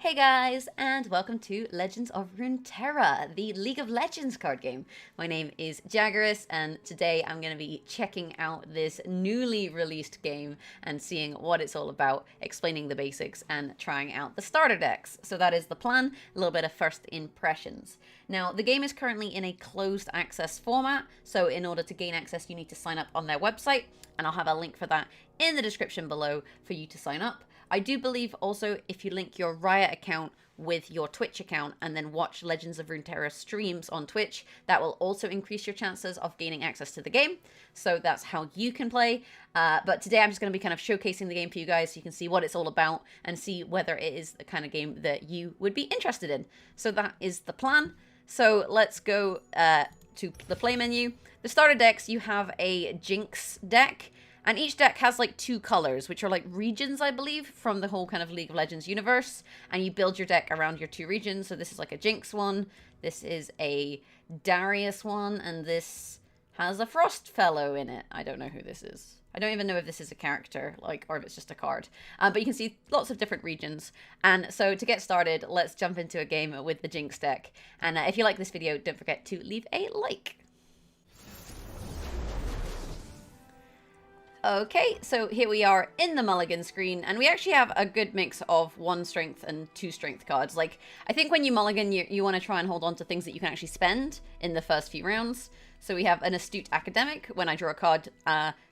Hey guys, and welcome to Legends of Runeterra, the League of Legends card game. My name is Jaggerus, and today I'm going to be checking out this newly released game and seeing what it's all about, explaining the basics, and trying out the starter decks. So that is the plan, a little bit of first impressions. Now, the game is currently in a closed access format, so in order to gain access you need to sign up on their website, and I'll have a link for that in the description below for you to sign up. I do believe also if you link your Riot account with your Twitch account and then watch Legends of Runeterra streams on Twitch, that will also increase your chances of gaining access to the game. So that's how you can play. But today I'm just going to be kind of showcasing the game for you guys so you can see what it's all about and see whether it is the kind of game that you would be interested in. So that is the plan. So let's go to the play menu. The starter decks, you have a Jinx deck. And each deck has like two colors, which are like regions, I believe, from the whole kind of League of Legends universe. And you build your deck around your two regions. So this is like a Jinx one, this is a Darius one, and this has a Frost Fellow in it. I don't know who this is. I don't even know if this is a character, like, or if it's just a card. But you can see lots of different regions. And so to get started, let's jump into a game with the Jinx deck. And if you like this video, don't forget to leave a like. Okay, so here we are in the mulligan screen, and we actually have a good mix of 1 strength and 2 strength cards. Like, I think when you mulligan, you want to try and hold on to things that you can actually spend in the first few rounds. So we have an Astute Academic. When I draw a card,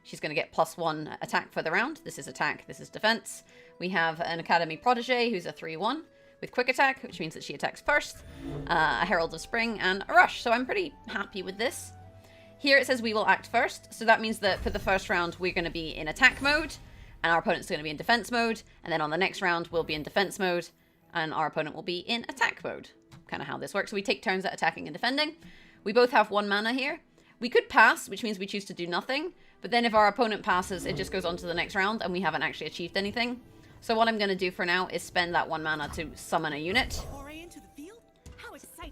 she's going to get +1 attack for the round. This is attack, this is defense. We have an Academy Protege, who's a 3/1 with quick attack, which means that she attacks first, a Herald of Spring, and a Rush. So I'm pretty happy with this. Here it says we will act first, so that means that for the first round we're going to be in attack mode, and our opponent's going to be in defense mode, and then on the next round we'll be in defense mode, and our opponent will be in attack mode. Kind of how this works. So we take turns at attacking and defending. We both have 1 mana here. We could pass, which means we choose to do nothing, but then if our opponent passes, it just goes on to the next round, and we haven't actually achieved anything. So what I'm going to do for now is spend that 1 mana to summon a unit.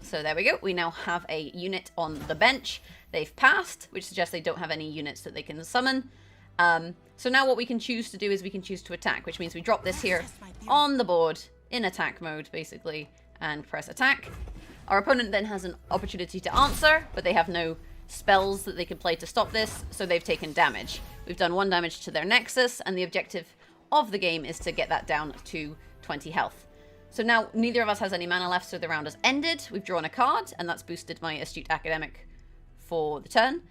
So there we go. We now have a unit on the bench. They've passed, which suggests they don't have any units that they can summon. So now what we can choose to do is we can choose to attack, which means we drop this here on the board in attack mode, basically, and press attack. Our opponent then has an opportunity to answer, but they have no spells that they can play to stop this, so they've taken damage. We've done 1 damage to their Nexus, and the objective of the game is to get that down to 20 health. So now neither of us has any mana left, so the round has ended. We've drawn a card, and that's boosted my Astute Academic for the turn.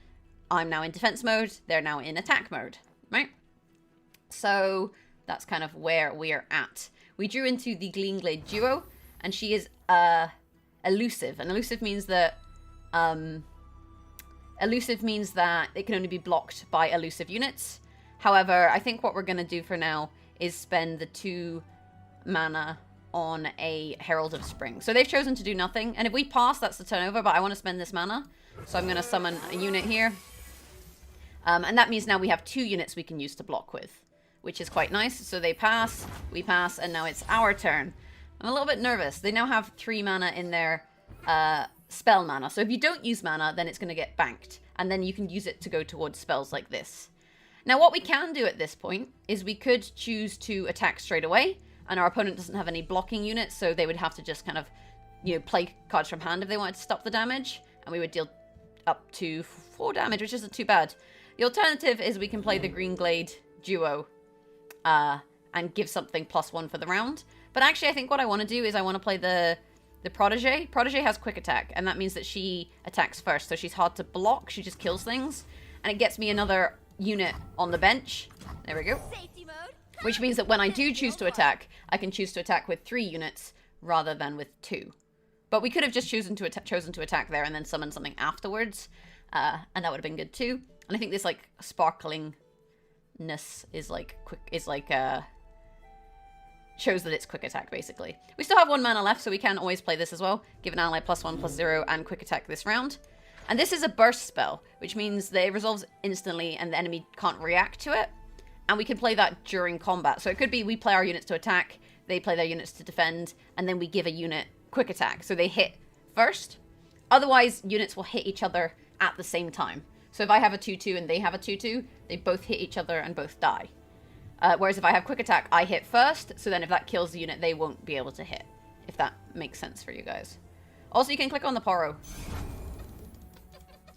I'm now in defense mode. They're now in attack mode, right? So that's kind of where we're at. We drew into the Glade duo, and she is elusive. And elusive means that it can only be blocked by elusive units. However, I think what we're going to do for now is spend the 2 mana on a Herald of Spring. So they've chosen to do nothing, and if we pass, that's the turn over, but I want to spend this mana, so I'm going to summon a unit here. And that means now we have 2 units we can use to block with, which is quite nice. So they pass, we pass, and now it's our turn. I'm a little bit nervous. They now have 3 mana in their spell mana, so if you don't use mana, then it's going to get banked, and then you can use it to go towards spells like this. Now what we can do at this point is we could choose to attack straight away, and our opponent doesn't have any blocking units, so they would have to just kind of, you know, play cards from hand if they wanted to stop the damage, and we would deal up to 4 damage, which isn't too bad. The alternative is we can play the Green Glade duo and give something +1 for the round. But actually, I think what I want to do is I want to play the Protege. Protege has quick attack, and that means that she attacks first, so she's hard to block. She just kills things, and it gets me another unit on the bench. There we go. Which means that when I do choose to attack, I can choose to attack with 3 units rather than with 2. But we could have just chosen to attack there and then summon something afterwards, and that would have been good too. And I think this like sparklingness is like shows that it's quick attack basically. We still have 1 mana left, so we can always play this as well. Give an ally +1/+0 and quick attack this round. And this is a burst spell, which means that it resolves instantly and the enemy can't react to it. And we can play that during combat. So it could be we play our units to attack, they play their units to defend, and then we give a unit quick attack. So they hit first. Otherwise, units will hit each other at the same time. So if I have a 2/2 and they have a 2/2, they both hit each other and both die. Whereas if I have quick attack, I hit first. So then if that kills the unit, they won't be able to hit. if that makes sense for you guys. Also, you can click on the Poro.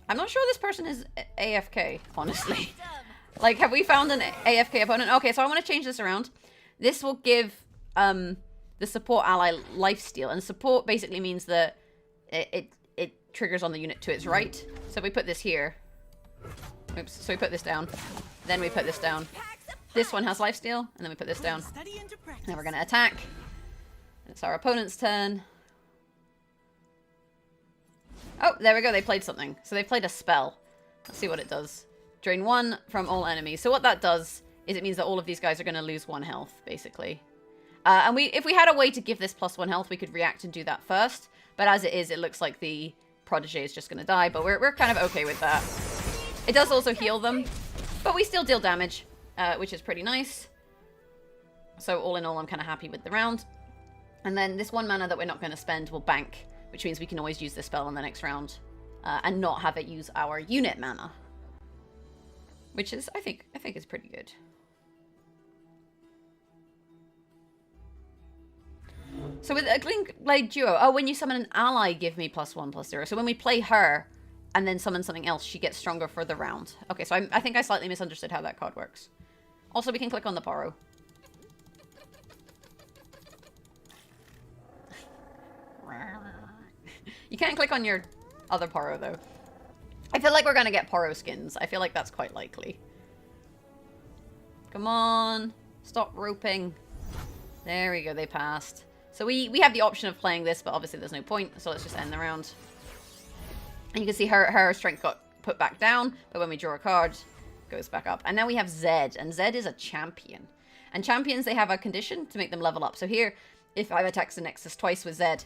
I'm not sure this person is AFK, honestly. Like, have we found an AFK opponent? Okay, so I want to change this around. This will give the support ally lifesteal, and support basically means that it triggers on the unit to its right. So we put this here. Oops, so we put this down. Then we put this down. This one has lifesteal, and then we put this down. Now we're going to attack. It's our opponent's turn. Oh, there we go. They played something. So they played a spell. Let's see what it does. Drain 1 from all enemies. So what that does is it means that all of these guys are going to lose 1 health, basically. And if we had a way to give this +1 health, we could react and do that first. But as it is, it looks like the protege is just going to die. But we're kind of okay with that. It does also heal them. But we still deal damage, which is pretty nice. So all in all, I'm kind of happy with the round. And then this 1 mana that we're not going to spend will bank, which means we can always use this spell on the next round and not have it use our unit mana. Which is, I think is pretty good. So with a Glink duo, oh, when you summon an ally, give me +1/+0. So when we play her and then summon something else, she gets stronger for the round. Okay, so I think I slightly misunderstood how that card works. Also, we can click on the Poro. You can't click on your other Poro, though. I feel like we're going to get Poro skins. I feel like that's quite likely. Come on. Stop roping. There we go. They passed. So we have the option of playing this, but obviously there's no point. So let's just end the round. And you can see her strength got put back down. But when we draw a card, it goes back up. And now we have Zed. And Zed is a champion. And champions, they have a condition to make them level up. So here, if I attack the Nexus twice with Zed,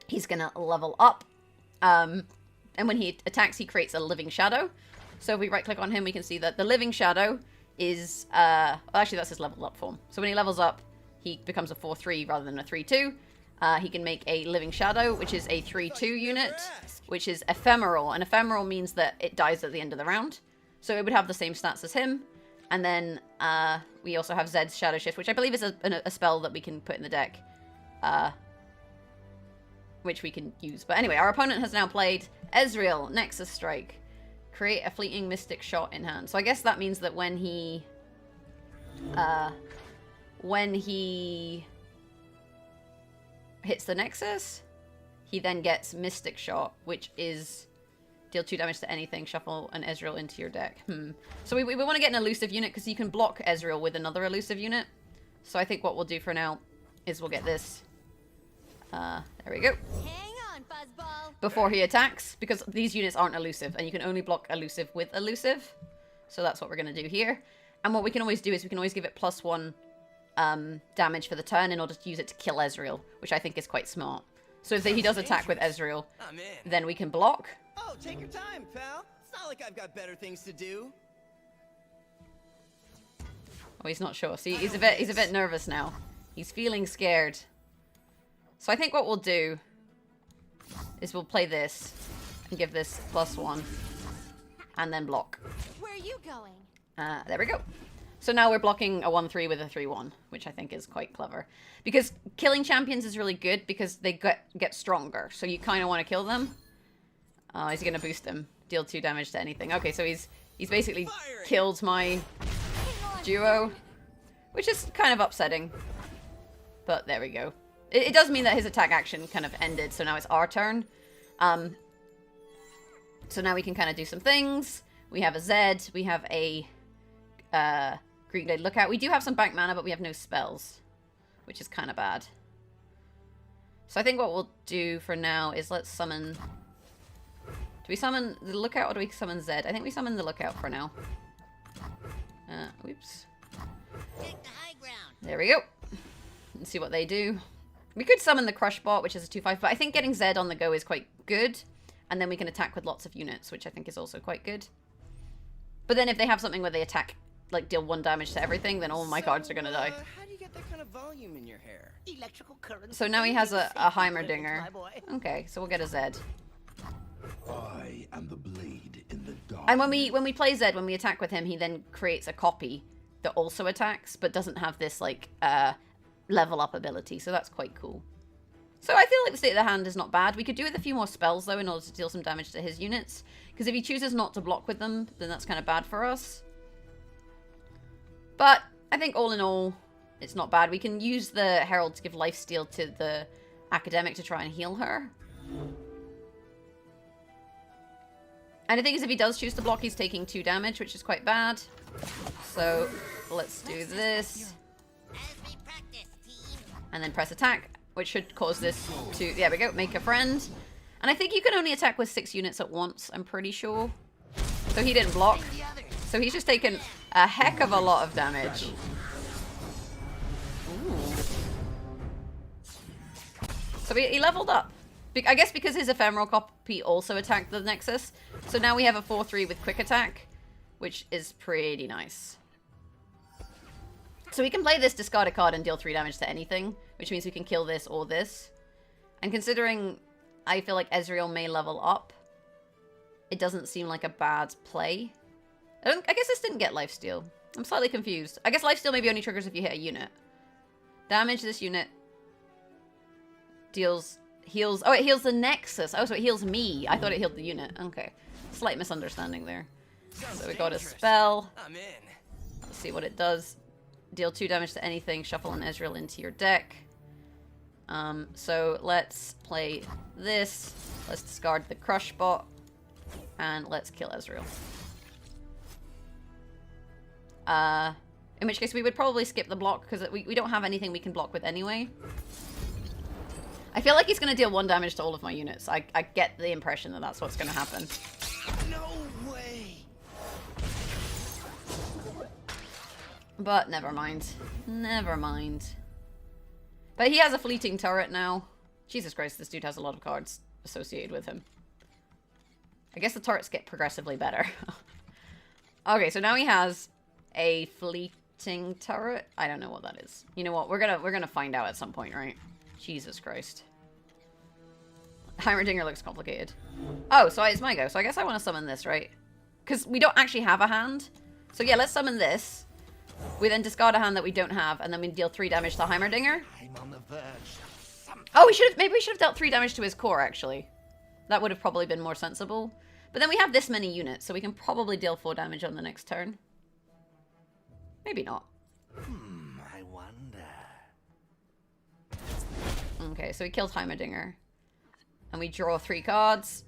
he's going to level up. And when he attacks, he creates a living shadow. So if we right click on him, we can see that the living shadow is, actually that's his level up form. So when he levels up, he becomes a 4/3 rather than a 3/2. He can make a living shadow, which is a 3/2 unit, which is ephemeral. And ephemeral means that it dies at the end of the round. So it would have the same stats as him. And then we also have Zed's Shadow Shift, which I believe is a spell that we can put in the deck. Which we can use. But anyway, our opponent has now played Ezreal, Nexus Strike. Create a fleeting mystic shot in hand. So I guess that means that when he hits the Nexus, he then gets Mystic Shot, which is deal 2 damage to anything, shuffle an Ezreal into your deck. So we want to get an elusive unit because you can block Ezreal with another elusive unit. So I think what we'll do for now is we'll get this. There we go. Hang on, Fuzzball. Before he attacks, because these units aren't elusive, and you can only block elusive with elusive. So that's what we're going to do here. And what we can always do is we can always give it +1 damage for the turn in order to use it to kill Ezreal, which I think is quite smart. So if he does attack with Ezreal, then we can block. Oh, take your time, pal. It's not like I've got better things to do. Oh, he's not sure. See, he's a bit nervous now. He's feeling scared. So I think what we'll do is we'll play this and give this +1 and then block. Where are you going? There we go. So now we're blocking a 1/3 with a 3/1, which I think is quite clever. Because killing champions is really good because they get stronger. So you kind of want to kill them. Is he going to boost them? Deal 2 damage to anything. Okay, so he's basically killed my duo, which is kind of upsetting. But there we go. It does mean that his attack action kind of ended, so now it's our turn. So now we can kind of do some things. We have a Zed. We have a Green Glade Lookout. We do have some bank mana, but we have no spells, which is kind of bad. So I think what we'll do for now is let's summon... Do we summon the Lookout or do we summon Zed? I think we summon the Lookout for now. Oops. Take the high ground. There we go. Let's see what they do. We could summon the Crush Bot, which is a 2/5, but I think getting Zed on the go is quite good. And then we can attack with lots of units, which I think is also quite good. But then if they have something where they attack, like deal 1 damage to everything, then all my cards are going to die. How do you get that kind of volume in your hair? Electrical current. So now he has a Heimerdinger. Okay, so we'll get a Zed. I am the blade in the dark. And when we play Zed, when we attack with him, he then creates a copy that also attacks, but doesn't have this like level up ability, so that's quite cool. So I feel like the state of the hand is not bad. We could do with a few more spells, though, in order to deal some damage to his units. Because if he chooses not to block with them, then that's kind of bad for us. But I think all in all, it's not bad. We can use the Herald to give lifesteal to the Academic to try and heal her. And the thing is, if he does choose to block, he's taking 2 damage, which is quite bad. So let's do this. And then press attack, which should cause this to, there we go, make a friend. And I think you can only attack with 6 units at once, I'm pretty sure. So he didn't block. So he's just taken a heck of a lot of damage. Ooh. So he leveled up. I guess because his ephemeral copy also attacked the Nexus. So now we have a 4-3 with quick attack, which is pretty nice. So we can play this, discard a card, and deal 3 damage to anything, which means we can kill this or this. And considering I feel like Ezreal may level up, it doesn't seem like a bad play. I guess this didn't get lifesteal. I'm slightly confused. I guess lifesteal maybe only triggers if you hit a unit. Damage this unit. Heals. Oh, it heals the Nexus. Oh, so it heals me. I thought it healed the unit. Okay. Slight misunderstanding there. So we got a spell. I'm in. Let's see what it does. Deal 2 damage to anything. Shuffle an Ezreal into your deck. So let's play this. Let's discard the Crush bot. And let's kill Ezreal. In which case we would probably skip the block because we don't have anything we can block with anyway. I feel like he's going to deal 1 damage to all of my units. I get the impression that that's what's going to happen. No way. But never mind. Never mind. But he has a fleeting turret now. Jesus Christ, this dude has a lot of cards associated with him. I guess the turrets get progressively better. Okay, so now he has a fleeting turret. I don't know what that is. You know what? We're gonna find out at some point, right? Jesus Christ. Heimerdinger looks complicated. Oh, so it's my go. So I guess I want to summon this, right? Because we don't actually have a hand. So yeah, let's summon this. We then discard a hand that we don't have, and then we deal 3 damage to Heimerdinger. I'm on the verge of something. Oh, maybe we should have dealt 3 damage to his core, actually. That would have probably been more sensible. But then we have this many units, so we can probably deal 4 damage on the next turn. Maybe not. I wonder. Okay, so we killed Heimerdinger. And we draw 3 cards.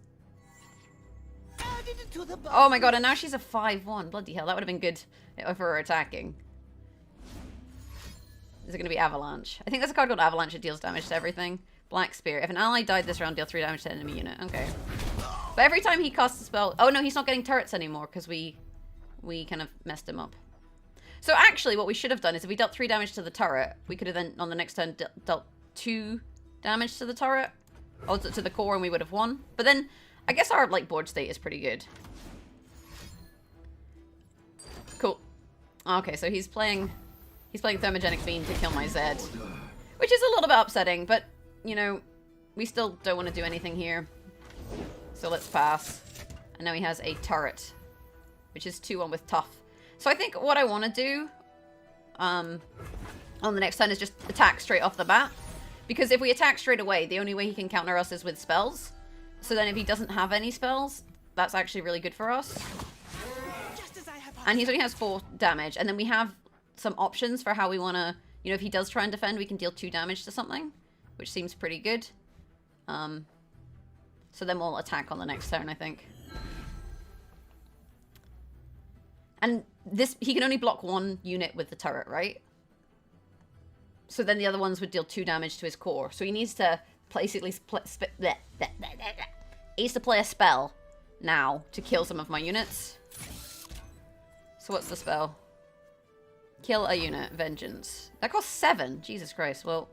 Added it to the Oh my god, and now she's a 5-1. Bloody hell, that would have been good for her attacking. Is it going to be Avalanche? I think there's a card called Avalanche that deals damage to everything. Black Spear. If an ally died this round, deal 3 damage to enemy unit. Okay. But every time he casts a spell... Oh no, he's not getting turrets anymore because we kind of messed him up. So actually, what we should have done is if we dealt 3 damage to the turret, we could have then, on the next turn, dealt 2 damage to the turret. Or to the core, and we would have won. But then, I guess our board state is pretty good. Cool. Okay, so he's playing Thermogenic Fiend to kill my Zed. Which is a little bit upsetting, but, you know, we still don't want to do anything here. So let's pass. And now he has a turret, which is 2-1 with tough. So I think what I want to do on the next turn is just attack straight off the bat. Because if we attack straight away, the only way he can counter us is with spells. So then if he doesn't have any spells, that's actually really good for us. And he only has 4 damage. And then we have some options for how we want to... You know, if he does try and defend, we can deal 2 damage to something. Which seems pretty good. So then we'll attack on the next turn, I think. And this... He can only block 1 unit with the turret, right? So then the other ones would deal 2 damage to his core. So he needs to basically he needs to play a spell now to kill some of my units. So what's the spell? Kill a unit. Vengeance. That costs 7. Jesus Christ. Well,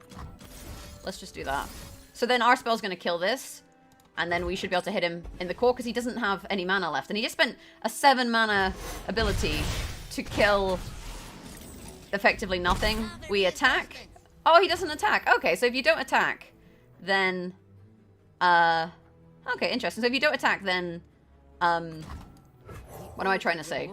let's just do that. So then our spell's going to kill this. And then we should be able to hit him in the core because he doesn't have any mana left. And he just spent a 7 mana ability to kill... effectively nothing. We attack. Oh, he doesn't attack. Okay, so if you don't attack, then... Okay, interesting. So if you don't attack, then... What am I trying to say?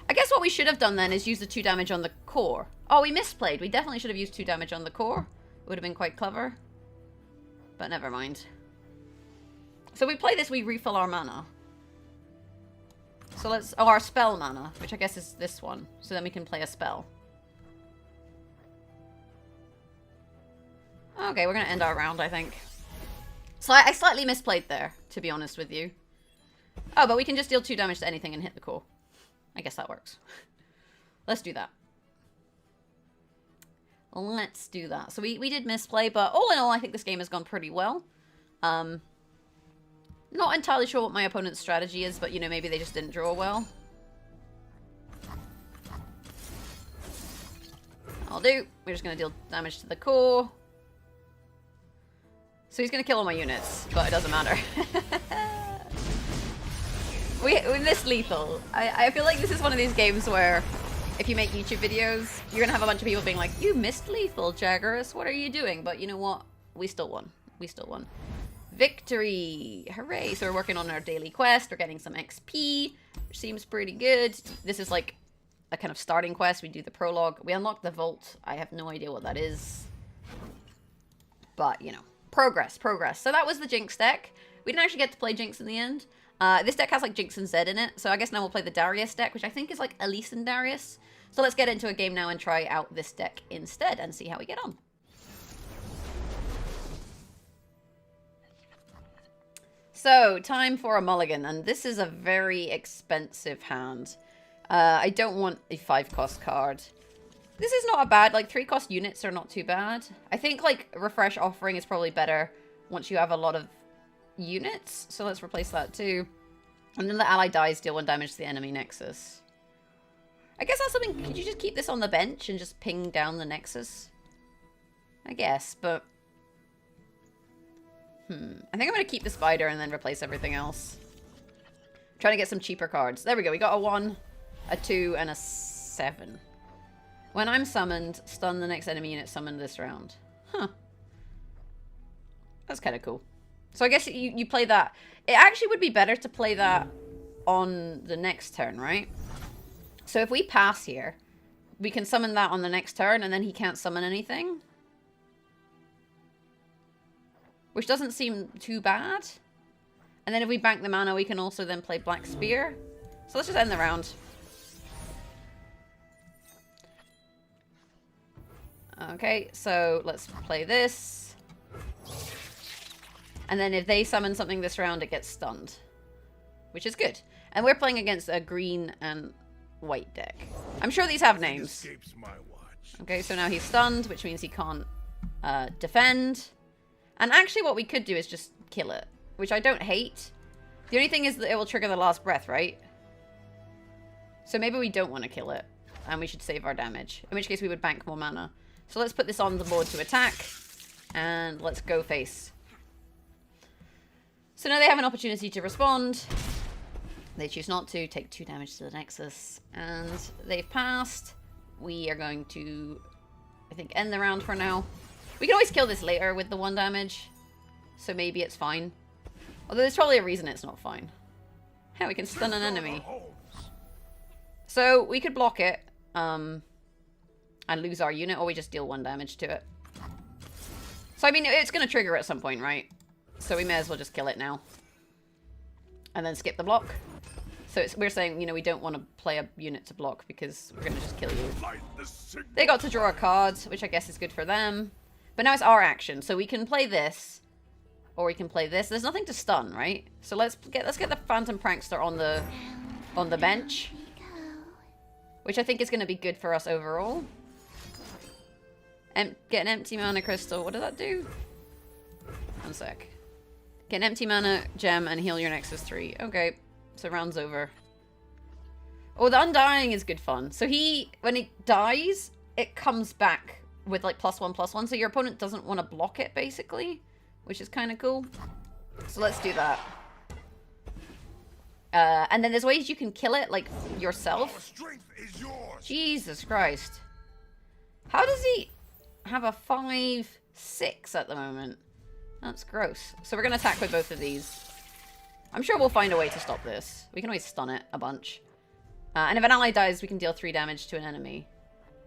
I guess what we should have done then is use the 2 damage on the core. Oh, we misplayed. We definitely should have used 2 damage on the core. It would have been quite clever. But never mind. So we play this, we refill our mana. So let's... Oh, our spell mana, which I guess is this one. So then we can play a spell. Okay, we're going to end our round, I think. So I slightly misplayed there, to be honest with you. Oh, but we can just deal 2 damage to anything and hit the core. I guess that works. Let's do that. Let's do that. So we did misplay, but all in all, I think this game has gone pretty well. Not entirely sure what my opponent's strategy is, but, you know, maybe they just didn't draw well. I'll do. We're just going to deal damage to the core. So he's going to kill all my units, but it doesn't matter. We missed lethal. I feel like this is one of these games where if you make YouTube videos, you're going to have a bunch of people being like, you missed lethal, Jaggerus. What are you doing? But you know what? We still won. We still won. Victory! Hooray! So we're working on our daily quest. We're getting some XP, which seems pretty good. This is like a kind of starting quest. We do the prologue. We unlock the vault. I have no idea what that is. But, you know, progress, progress. So that was the Jinx deck. We didn't actually get to play Jinx in the end. This deck has like Jinx and Zed in it, so I guess now we'll play the Darius deck, which I think is like Elise and Darius. So let's get into a game now and try out this deck instead and see how we get on. So, time for a mulligan, and this is a very expensive hand. I don't want a 5-cost card. This is not a bad, like 3-cost units are not too bad. I think like Refresh Offering is probably better once you have a lot of units, so let's replace that too. And then the ally dies, deal 1 damage to the enemy nexus. I guess that's something. Could you just keep this on the bench and just ping down the nexus? I guess, but I think I'm gonna keep the spider and then replace everything else. Trying to get some cheaper cards. There we go. We got a 1, a 2, and a 7. When I'm summoned, stun the next enemy unit summoned this round. Huh. That's kind of cool. So I guess you play that. It actually would be better to play that on the next turn, right? So if we pass here, we can summon that on the next turn, and then he can't summon anything. Which doesn't seem too bad. And then if we bank the mana, we can also then play Black Spear. So let's just end the round. Okay, so let's play this. And then if they summon something this round, it gets stunned. Which is good. And we're playing against a green and white deck. I'm sure these have names. Okay, so now he's stunned, which means he can't defend. And actually what we could do is just kill it, which I don't hate. The only thing is that it will trigger the last breath, right? So maybe we don't want to kill it, and we should save our damage. In which case we would bank more mana. So let's put this on the board to attack, and let's go face. So now they have an opportunity to respond. They choose not to, take 2 damage to the nexus, and they've passed. We are going to, I think, end the round for now. We can always kill this later with the 1 damage, so maybe it's fine. Although there's probably a reason it's not fine. Yeah, we can stun an enemy. So we could block it and lose our unit, or we just deal 1 damage to it. So I mean, it's going to trigger at some point, right? So we may as well just kill it now. And then skip the block. So we're saying, you know, we don't want to play a unit to block because we're going to just kill you. They got to draw a card, which I guess is good for them. But now it's our action, so we can play this, or we can play this. There's nothing to stun, right? So let's get the Phantom Prankster on the bench, which I think is going to be good for us overall. Get an empty mana crystal. What does that do? 1 sec. Get an empty mana gem and heal your nexus 3. Okay, so round's over. Oh, the Undying is good fun. So when he dies, it comes back with like +1/+1, so your opponent doesn't want to block it, basically, which is kind of cool. So let's do that. And then there's ways you can kill it, like, yourself. Jesus Christ. How does he have a 5/6 at the moment? That's gross. So we're going to attack with both of these. I'm sure we'll find a way to stop this. We can always stun it a bunch. And if an ally dies, we can deal 3 damage to an enemy,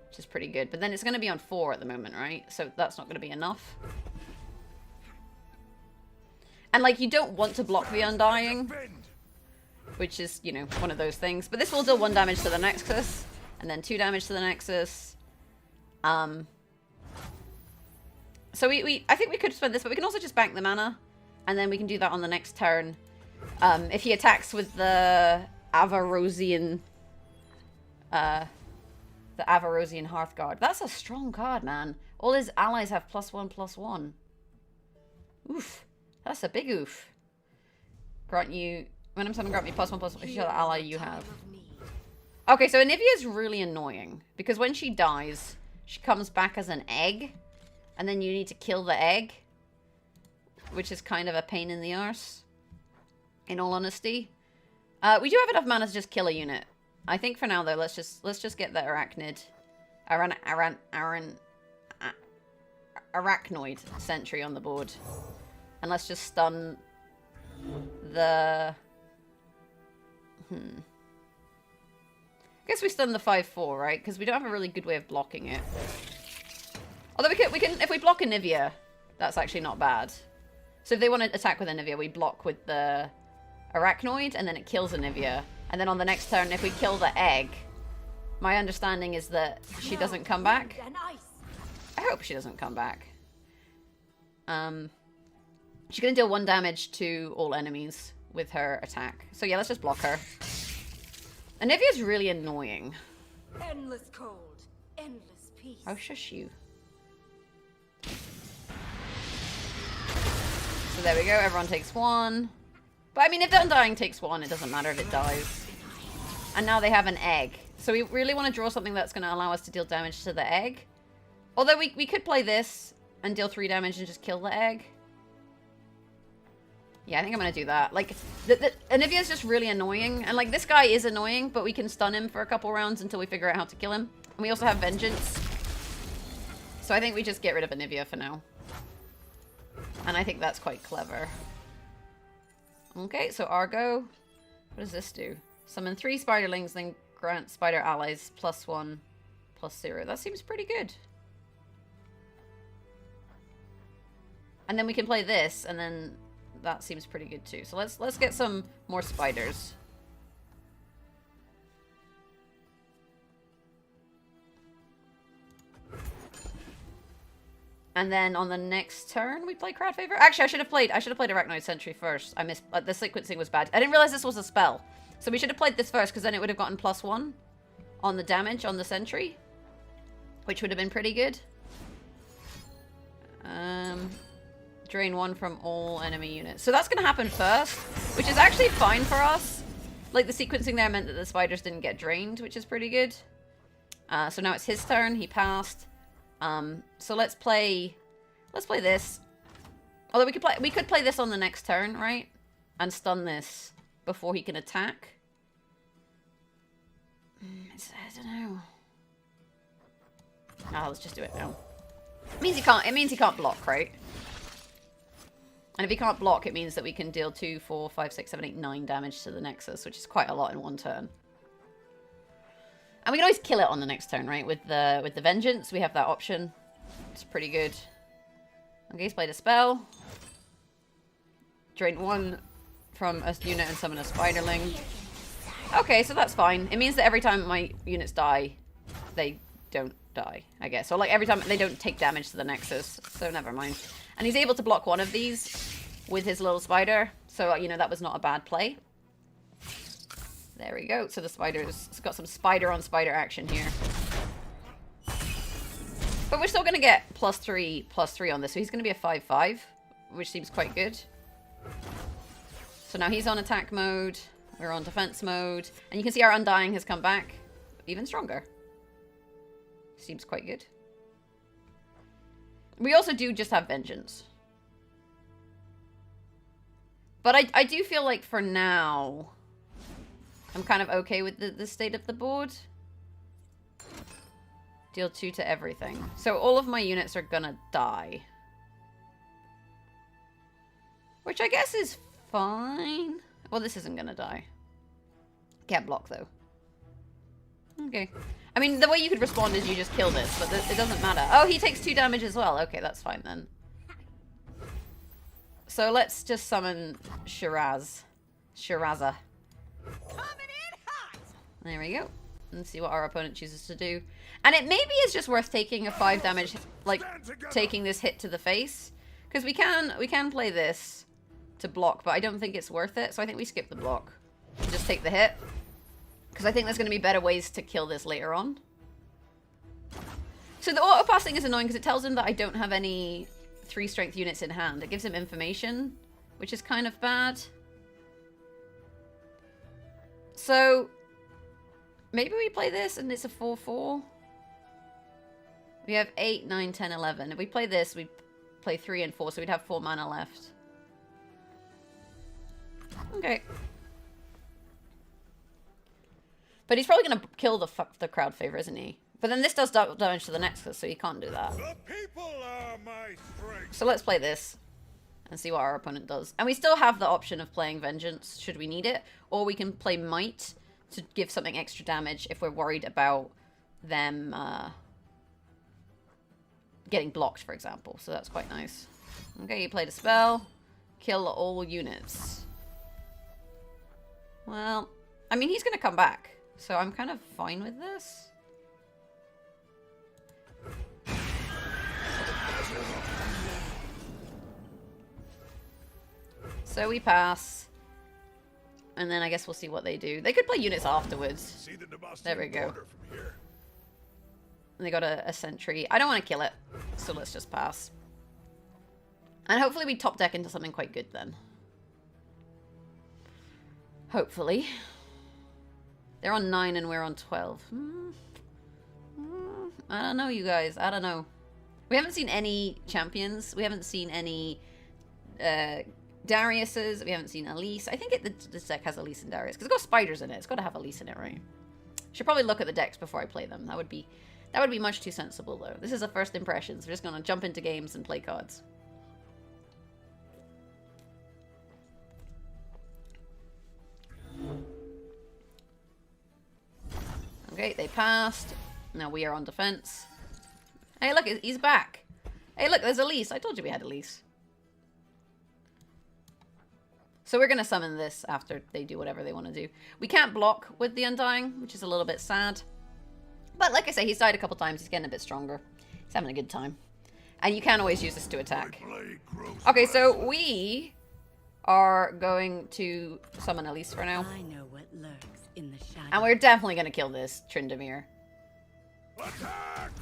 which is pretty good. But then it's going to be on 4 at the moment, right? So that's not going to be enough. And, like, you don't want to block the Undying, which is, you know, one of those things. But this will deal 1 damage to the Nexus, and then 2 damage to the Nexus. So I think we could spend this, but we can also just bank the mana, and then we can do that on the next turn. If he attacks with the Avarosian, the Avarosian Hearthguard. That's a strong card, man. All his allies have +1/+1. Oof. That's a big oof. Grant you... When someone grant me +1/+1 each other ally you have. Okay, so Anivia is really annoying. Because when she dies, she comes back as an egg. And then you need to kill the egg. Which is kind of a pain in the arse. In all honesty. We do have enough mana to just kill a unit. I think for now, though, let's just get the Arachnid. Arachnoid sentry on the board. And let's just stun the... I guess we stun the 5/4, right? Because we don't have a really good way of blocking it. Although we can, if we block Anivia, that's actually not bad. So if they want to attack with Anivia, we block with the Arachnoid, and then it kills Anivia. And then on the next turn, if we kill the egg, my understanding is that she doesn't come back. I hope she doesn't come back. She's going to deal 1 damage to all enemies with her attack. So yeah, let's just block her. Anivia's really annoying. Endless cold, endless peace. Oh, shush you. So there we go, everyone takes 1. But I mean, if the Undying takes 1, it doesn't matter if it dies. And now they have an egg. So we really want to draw something that's going to allow us to deal damage to the egg. Although we could play this and deal 3 damage and just kill the egg. Yeah, I think I'm going to do that. Like, Anivia's just really annoying. And, like, this guy is annoying, but we can stun him for a couple rounds until we figure out how to kill him. And we also have Vengeance. So I think we just get rid of Anivia for now. And I think that's quite clever. Okay, so Argo. What does this do? Summon 3 Spiderlings, then grant Spider allies +1/+0. That seems pretty good. And then we can play this, and then... That seems pretty good too. So let's get some more spiders. And then on the next turn we play Crowd Favor. Actually, I should have played Arachnoid Sentry first. I missed the sequencing was bad. I didn't realize this was a spell. So we should have played this first because then it would have gotten +1 on the damage on the Sentry, which would have been pretty good. Drain 1 from all enemy units. So that's going to happen first, which is actually fine for us. Like, the sequencing there meant that the spiders didn't get drained, which is pretty good. So now it's his turn. He passed. So let's play this. Although we could play this on the next turn, right? And stun this before he can attack. I don't know. Oh, let's just do it now. It means he can't block, right? And if he can't block, it means that we can deal 2, 4, 5, 6, 7, 8, 9 damage to the Nexus, which is quite a lot in one turn. And we can always kill it on the next turn, right? With the Vengeance, we have that option. It's pretty good. Okay, he's played a spell. Drain 1 from a unit and summon a Spiderling. Okay, so that's fine. It means that every time my units die, they don't die, I guess. Or like every time they don't take damage to the Nexus. So never mind. And he's able to block one of these with his little spider. So, you know, that was not a bad play. There we go. So the spider's got some spider-on-spider action here. But we're still going to get +3/+3 on this. So he's going to be a 5/5, which seems quite good. So now he's on attack mode. We're on defense mode. And you can see our Undying has come back even stronger. Seems quite good. We also do just have Vengeance. But I do feel like for now, I'm kind of okay with the state of the board. Deal 2 to everything. So all of my units are gonna die. Which I guess is fine. Well, this isn't gonna die. Can't block, though. Okay. I mean, the way you could respond is you just kill this, but it doesn't matter. Oh, he takes 2 damage as well. Okay, that's fine then. So let's just summon Shiraza. There we go. And see what our opponent chooses to do. And it maybe is just worth taking a 5 damage, like taking this hit to the face, because we can play this to block, but I don't think it's worth it. So I think we skip the block, just take the hit, because I think there's going to be better ways to kill this later on. So the auto passing is annoying because it tells him that I don't have any 3 strength units in hand. It gives him information, which is kind of bad. So maybe we play this and it's a 4-4. We have 8, 9, 10, 11. If we play this, we'd play 3 and 4, so we'd have 4 mana left. Okay. But he's probably going to kill the crowd favor, isn't he? But then this does damage to the Nexus, so he can't do that. The people are my strength. So let's play this and see what our opponent does. And we still have the option of playing Vengeance, should we need it. Or we can play Might to give something extra damage if we're worried about them getting blocked, for example. So that's quite nice. Okay, you played a spell. Kill all units. Well, I mean, he's going to come back. So I'm kind of fine with this. So we pass. And then I guess we'll see what they do. They could play units afterwards. There we go. And they got a sentry. I don't want to kill it. So let's just pass. And hopefully we top deck into something quite good then. Hopefully. They're on 9 and we're on 12. I don't know, you guys. I don't know. We haven't seen any champions. We haven't seen any Dariuses. We haven't seen Elise. I think this deck has Elise and Darius. Because it's got spiders in it. It's got to have Elise in it, right? Should probably look at the decks before I play them. That would be much too sensible, though. This is a first impressions. We're just going to jump into games and play cards. Okay, they passed. Now we are on defense. Hey, look, he's back. Hey, look, there's Elise. I told you we had Elise. So we're going to summon this after they do whatever they want to do. We can't block with the Undying, which is a little bit sad. But like I say, he's died a couple times. He's getting a bit stronger. He's having a good time. And you can always use this to attack. Okay, so we are going to summon Elise for now. I know what lurks in the shadows. And we're definitely going to kill this Tryndamere. Attack!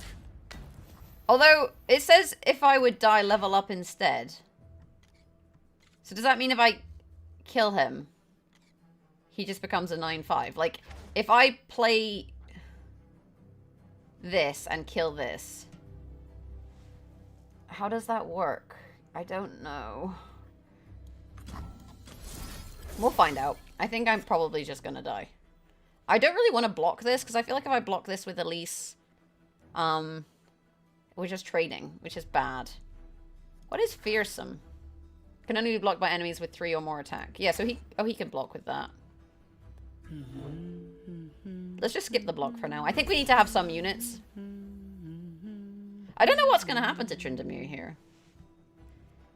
Although, it says if I would die, level up instead. So does that mean if I kill him, he just becomes a 9/5? Like, if I play this and kill this, how does that work? I don't know. We'll find out. I think I'm probably just gonna die. I don't really want to block this, because I feel like if I block this with Elise, we're just trading, which is bad. What is fearsome? Can only be blocked by enemies with 3 or more attack. Yeah, so he can block with that. Let's just skip the block for now. I think we need to have some units. I don't know what's going to happen to Tryndamere here.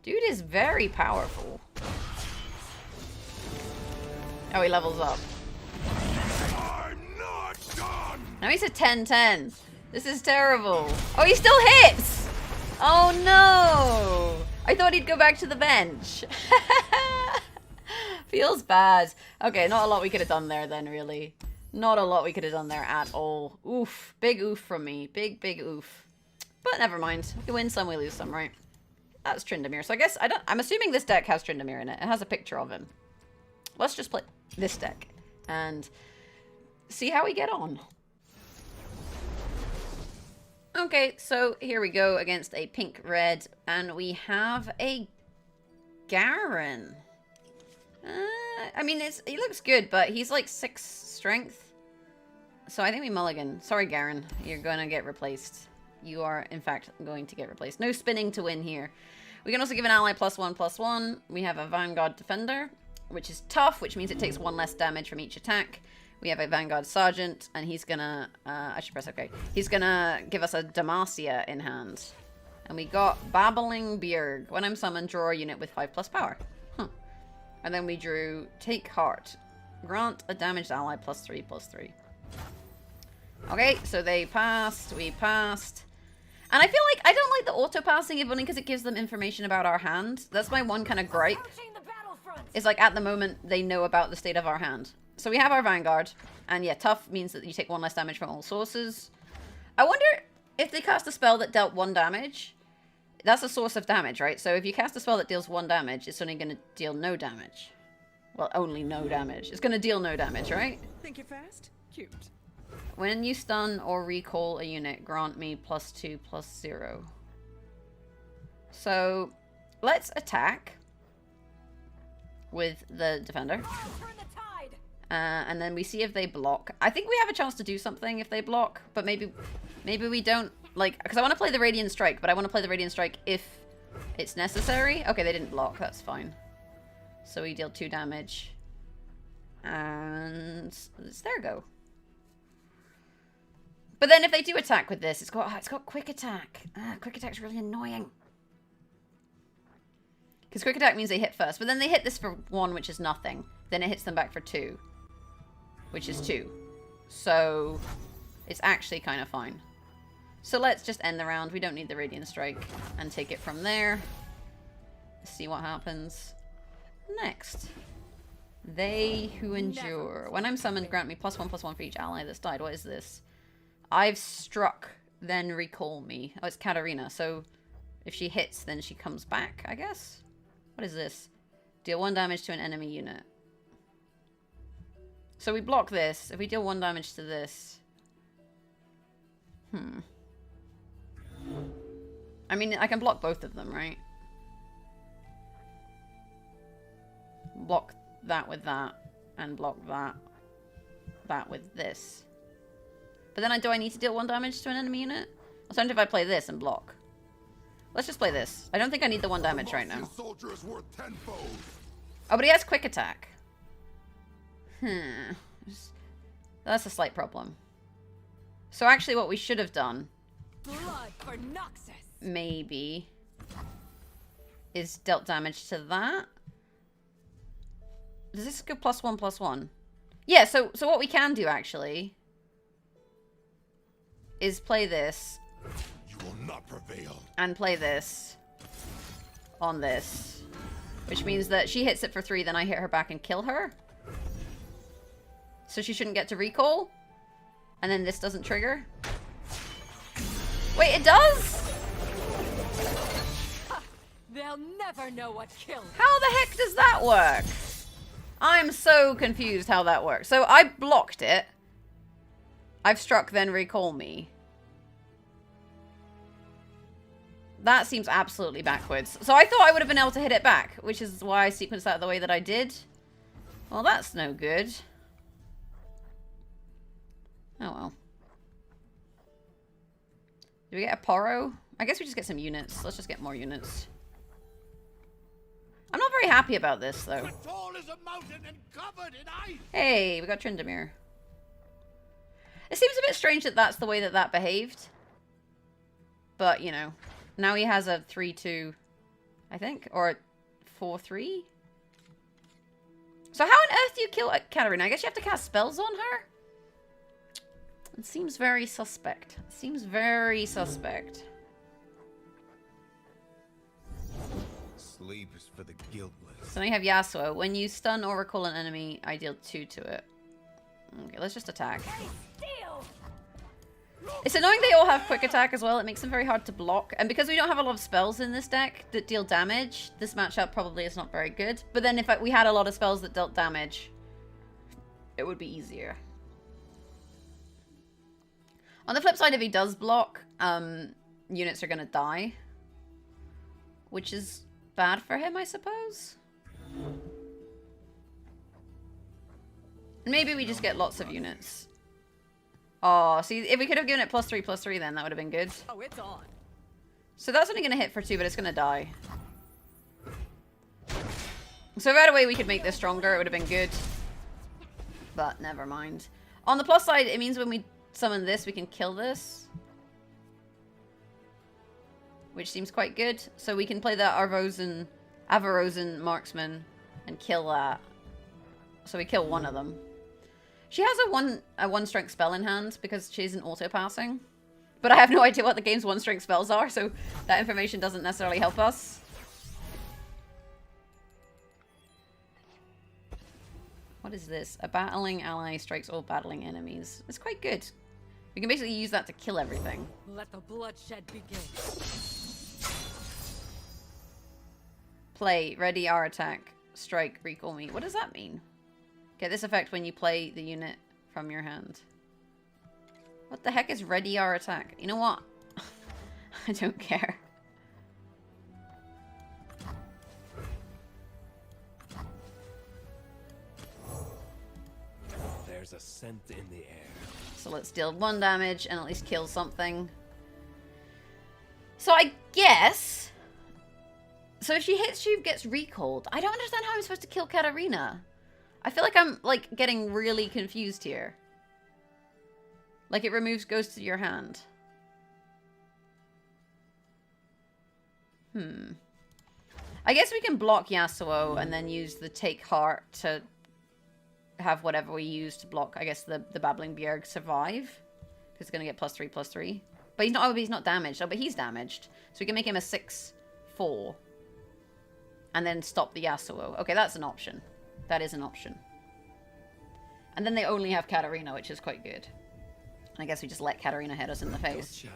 Dude is very powerful. Oh, he levels up. I'm not done. Now he's a 10-10. This is terrible. Oh, he still hits! Oh, no! I thought he'd go back to the bench. Feels bad. Okay, not a lot we could have done there then, really. Not a lot we could have done there at all. Oof. Big oof from me. Big, big oof. But never mind. We win some, we lose some, right? That's Tryndamere. So I guess, I'm assuming this deck has Tryndamere in it. It has a picture of him. Let's just play this deck and see how we get on. Okay, so here we go against a pink-red, and we have a Garen. I mean, he looks good, but he's like 6 strength. So I think we mulligan. Sorry, Garen. You're going to get replaced. You are, in fact, going to get replaced. No spinning to win here. We can also give an ally +1/+1. We have a Vanguard Defender, which is tough, which means it takes 1 less damage from each attack. We have a Vanguard Sergeant, and he's gonna... I should press OK. He's gonna give us a Demacia in hand. And we got Babbling Bjerg. When I'm summoned, draw a unit with 5+ power. Huh. And then we drew Take Heart. Grant a damaged ally +3/+3. Okay, so they passed. We passed. And I feel like I don't like the auto-passing, if only because it gives them information about our hand. That's my one kind of gripe. Is like at the moment, they know about the state of our hand. So we have our Vanguard. And yeah, tough means that you take 1 less damage from all sources. I wonder if they cast a spell that dealt 1 damage. That's a source of damage, right? So if you cast a spell that deals 1 damage, it's only going to deal no damage. Well, only no damage. It's going to deal no damage, right? Think you're fast? Cute. When you stun or recall a unit, grant me +2/+0. So let's attack with the defender. And then we see if they block. I think we have a chance to do something if they block, but maybe we don't. Like, because I want to play the Radiant Strike, but I want to play the Radiant Strike if it's necessary. Okay, they didn't block. That's fine. So we deal 2 damage. And it's their go. But then if they do attack with this, it's got quick attack. Quick attack's really annoying. Because quick attack means they hit first. But then they hit this for 1, which is nothing. Then it hits them back for 2. Which is 2. So it's actually kind of fine. So let's just end the round. We don't need the Radiant Strike. And take it from there. See what happens. Next. They who endure. When I'm summoned, grant me +1/+1 for each ally that's died. What is this? I've struck, then recall me. Oh, it's Katarina. So if she hits, then she comes back, I guess? What is this? Deal 1 damage to an enemy unit. So we block this. If we deal 1 damage to this... I mean, I can block both of them, right? Block that with that. And block that with this. But then do I need to deal 1 damage to an enemy unit? Alternative, I play this and block. Let's just play this. I don't think I need the 1 damage right now. Oh, but he has quick attack. That's a slight problem. So actually what we should have done... Blood for Noxus. Maybe... is dealt damage to that. Does this go +1/+1? Yeah, so what we can do actually... is play this. You will not prevail. And play this. On this. Which means that she hits it for 3, then I hit her back and kill her. So she shouldn't get to recall. And then this doesn't trigger. Wait, it does? They'll never know what killed. How the heck does that work? I'm so confused how that works. So I blocked it. I've struck, then recall me. That seems absolutely backwards. So I thought I would have been able to hit it back, which is why I sequenced that the way that I did. Well, that's no good. Oh well. Do we get a Poro? I guess we just get some units. Let's just get more units. I'm not very happy about this, though. Tall as a mountain and covered in ice. Hey, we got Tryndamere. It seems a bit strange that that's the way that that behaved. But, you know. Now he has a 3-2, I think. Or a 4-3. So how on earth do you kill Katarina? I guess you have to cast spells on her? It seems very suspect. It seems very suspect. Sleep is for the guiltless. So now you have Yasuo. When you stun or recall an enemy, I deal 2 to it. Okay, let's just attack. It's annoying they all have quick attack as well. It makes them very hard to block. And because we don't have a lot of spells in this deck that deal damage, this matchup probably is not very good. But then if we had a lot of spells that dealt damage, it would be easier. On the flip side, if he does block, units are going to die. Which is bad for him, I suppose. Maybe we just get lots of units. Oh, see, if we could have given it +3/+3, then that would have been good. Oh, it's on. So that's only going to hit for 2, but it's going to die. So if right away we could make this stronger, it would have been good. But never mind. On the plus side, it means when we summon this, we can kill this. Which seems quite good. So we can play the Avarosan Marksman and kill that. So we kill one of them. She has a one strength spell in hand because she's an auto-passing. But I have no idea what the game's one strength spells are, so that information doesn't necessarily help us. What is this? A battling ally strikes all battling enemies. It's quite good. We can basically use that to kill everything. Let the bloodshed begin. Play, ready our attack, strike, recall me. What does that mean? Get this effect when you play the unit from your hand. What the heck is ready our attack? You know what? I don't care. There's a scent in the air. So let's deal 1 damage and at least kill something. So I guess... So if she hits, she gets recalled. I don't understand how I'm supposed to kill Katarina. I feel like I'm, like, getting really confused here. Like, it goes to your hand. I guess we can block Yasuo and then use the Take Heart to have whatever we use to block, I guess, the Babbling Bjerg survive. Because it's going to get +3/+3. But he's not damaged. Oh, but he's damaged. So we can make him a 6/4. And then stop the Yasuo. Okay, that's an option. That is an option. And then they only have Katarina, which is quite good. I guess we just let Katarina hit us in the face. Gotcha.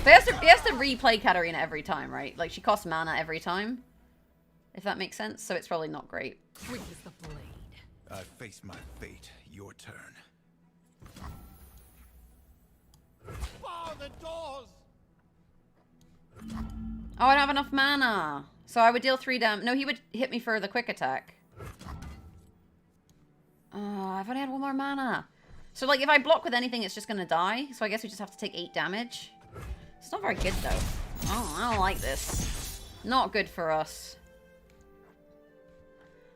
But he has to replay Katarina every time, right? Like, she costs mana every time. If that makes sense. So it's probably not great. Freeze the blade. I face my fate. Your turn. Bar the doors! Oh, I don't have enough mana. So I would deal 3 damage. No, he would hit me for the quick attack. Oh, I've only had 1 more mana. So, like, if I block with anything, it's just going to die. So I guess we just have to take 8 damage. It's not very good, though. Oh, I don't like this. Not good for us.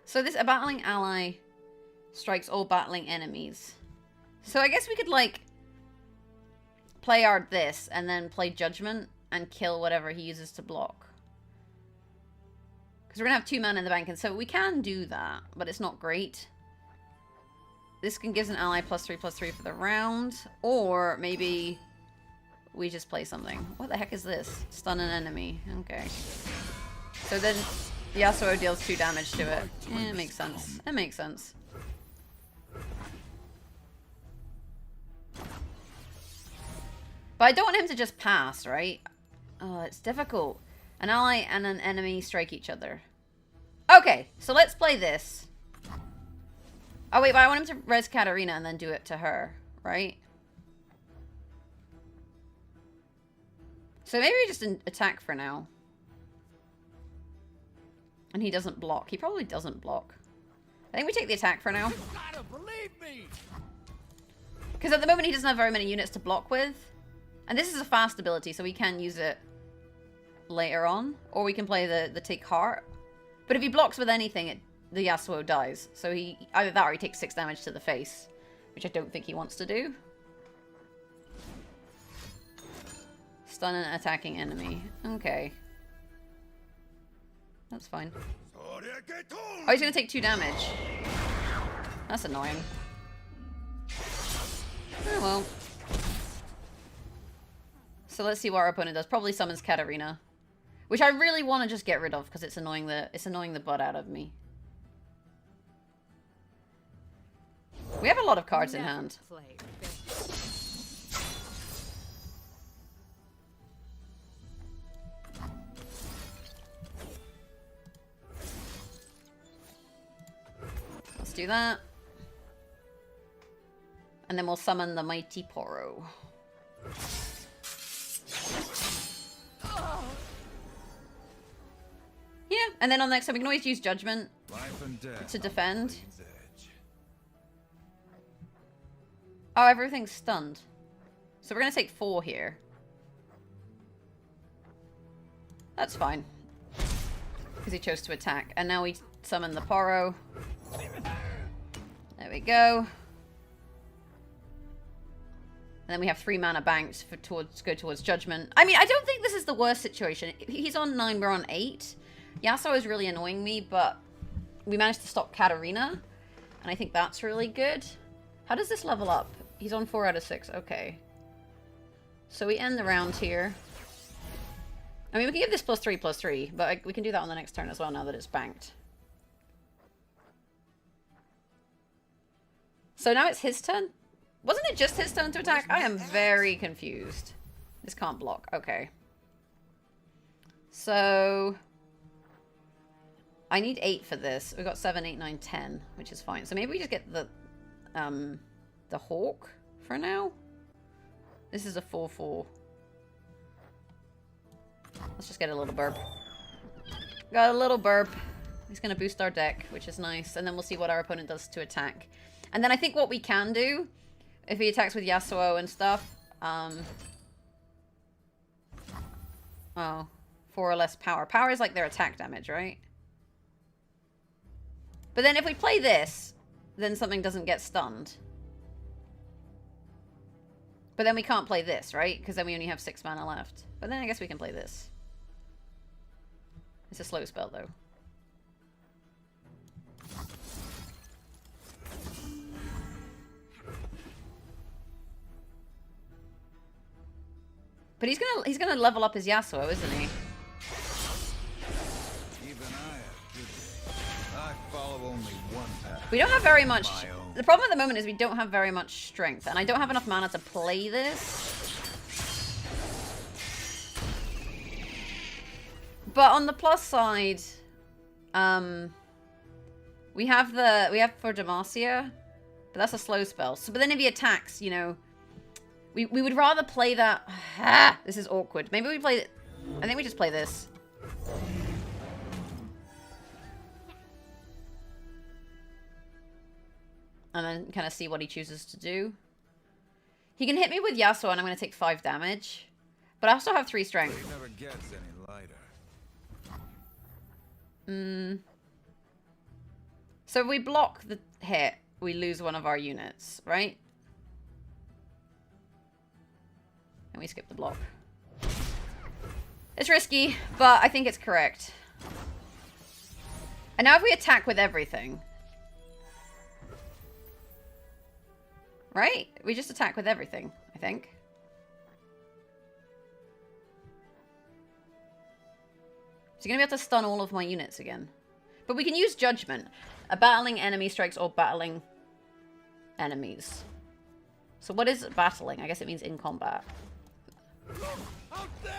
So a battling ally strikes all battling enemies. So I guess we could, like, play this and then play Judgment and kill whatever he uses to block. Because we're going to have 2 mana in the bank, and so we can do that, but it's not great. This gives an ally +3/+3 for the round, or maybe we just play something. What the heck is this? Stun an enemy. Okay. So then Yasuo deals 2 damage to it. Yeah, it makes sense. It makes sense. But I don't want him to just pass, right? Oh, it's difficult. An ally and an enemy strike each other. Okay, so let's play this. Oh, wait, but I want him to res Katarina and then do it to her, right? So maybe we just attack for now. And he doesn't block. He probably doesn't block. I think we take the attack for now. You gotta believe me! Because at the moment he doesn't have very many units to block with. And this is a fast ability, so we can use it later on. Or we can play the Take Heart. But if he blocks with anything, the Yasuo dies. So he either that or he takes 6 damage to the face. Which I don't think he wants to do. Stun an attacking enemy. Okay. That's fine. Oh, he's gonna take 2 damage. That's annoying. Oh well. So let's see what our opponent does. Probably summons Katarina. Which I really want to just get rid of because it's annoying the butt out of me. We have a lot of cards in hand. Play. Let's do that. And then we'll summon the Mighty Poro. Yeah, and then on the next time we can always use Judgment Life and death to defend. Blade's edge. Oh, everything's stunned. So we're going to take 4 here. That's fine. Because he chose to attack. And now we summon the Poro. There we go. then we have 3 mana banked for go towards Judgment. I mean, I don't think this is the worst situation. He's on 9, we're on 8. Yasuo is really annoying me, but we managed to stop Katarina. And I think that's really good. How does this level up? He's on 4 out of 6. Okay. So we end the round here. I mean, we can give this +3/+3, but we can do that on the next turn as well now that it's banked. So now it's his turn? Wasn't it just his turn to attack? I am very confused. This can't block. Okay. So I need 8 for this. We've got 7, 8, 9, 10, which is fine. So maybe we just get the Hawk for now. This is a 4/4. Let's just get a little burp. Got a little burp. He's going to boost our deck, which is nice. And then we'll see what our opponent does to attack. And then I think what we can do, if he attacks with Yasuo and stuff, oh, 4 or less power. Power is like their attack damage, right? But then if we play this, then something doesn't get stunned. But then we can't play this, right? Because then we only have 6 mana left. But then I guess we can play this. It's a slow spell, though. But he's gonna level up his Yasuo, isn't he? Even I follow only one path. We don't have very much. The problem at the moment is we don't have very much strength, and I don't have enough mana to play this. But on the plus side, we have for Demacia, but that's a slow spell. So, but then if he attacks, you know, we would rather play that. This is awkward. Maybe we play. I think we just play this. And then kind of see what he chooses to do. He can hit me with Yasuo, and I'm going to take 5 damage. But I also have 3 strength. It never gets any lighter. So if we block the hit, we lose one of our units, right? And we skip the block. It's risky, but I think it's correct. And now if we attack with everything... Right? We just attack with everything, I think. So you're going to be able to stun all of my units again. But we can use Judgment. Battling enemy strikes or battling enemies. So what is battling? I guess it means in combat. Out there!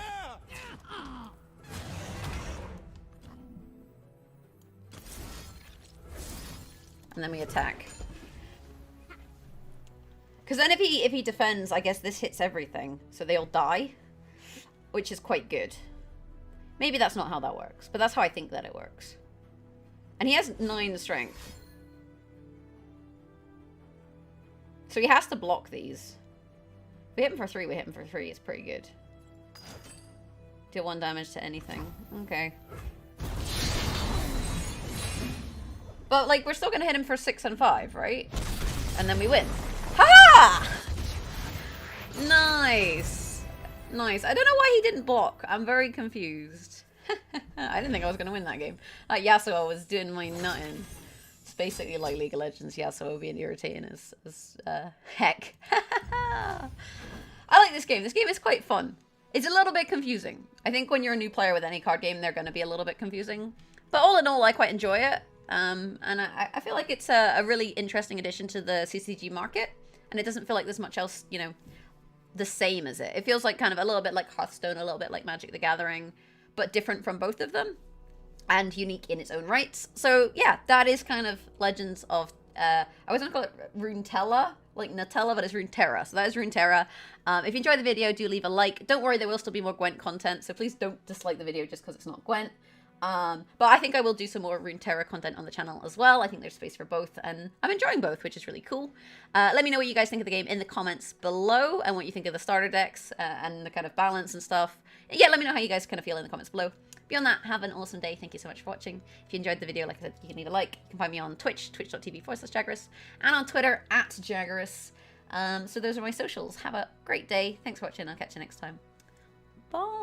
And then we attack. Because then if he defends, I guess this hits everything. So they all die. Which is quite good. Maybe that's not how that works. But that's how I think that it works. And he has 9 strength. So he has to block these. If we hit him for 3, we hit him for 3. It's pretty good. Deal 1 damage to anything. Okay. But, like, we're still going to hit him for 6 and 5, right? And then we win. Ha! Nice. Nice. I don't know why he didn't block. I'm very confused. I didn't think I was going to win that game. Yasuo was doing my nutting. It's basically like League of Legends. Yasuo being irritating as heck. I like this game. This game is quite fun. It's a little bit confusing. I think when you're a new player with any card game, they're going to be a little bit confusing. But all in all, I quite enjoy it. And I feel like it's a really interesting addition to the CCG market. And it doesn't feel like there's much else, you know, the same as it. It feels like kind of a little bit like Hearthstone, a little bit like Magic the Gathering, but different from both of them. And unique in its own rights. So, yeah, that is kind of Legends of... I was going to call it Runeterra, like Nutella, but it's Runeterra. So that is Runeterra. If you enjoyed the video, do leave a like. Don't worry, there will still be more Gwent content, so please don't dislike the video just because it's not Gwent. But I think I will do some more Runeterra content on the channel as well. I think there's space for both, and I'm enjoying both, which is really cool. Let me know what you guys think of the game in the comments below, and what you think of the starter decks, and the kind of balance and stuff. Yeah, let me know how you guys kind of feel in the comments below. Beyond that, have an awesome day. Thank you so much for watching. If you enjoyed the video, like I said, you can leave a like. You can find me on Twitch, twitch.tv/Jaggerus, and on Twitter, @Jaggerus. So those are my socials. Have a great day. Thanks for watching. I'll catch you next time. Bye.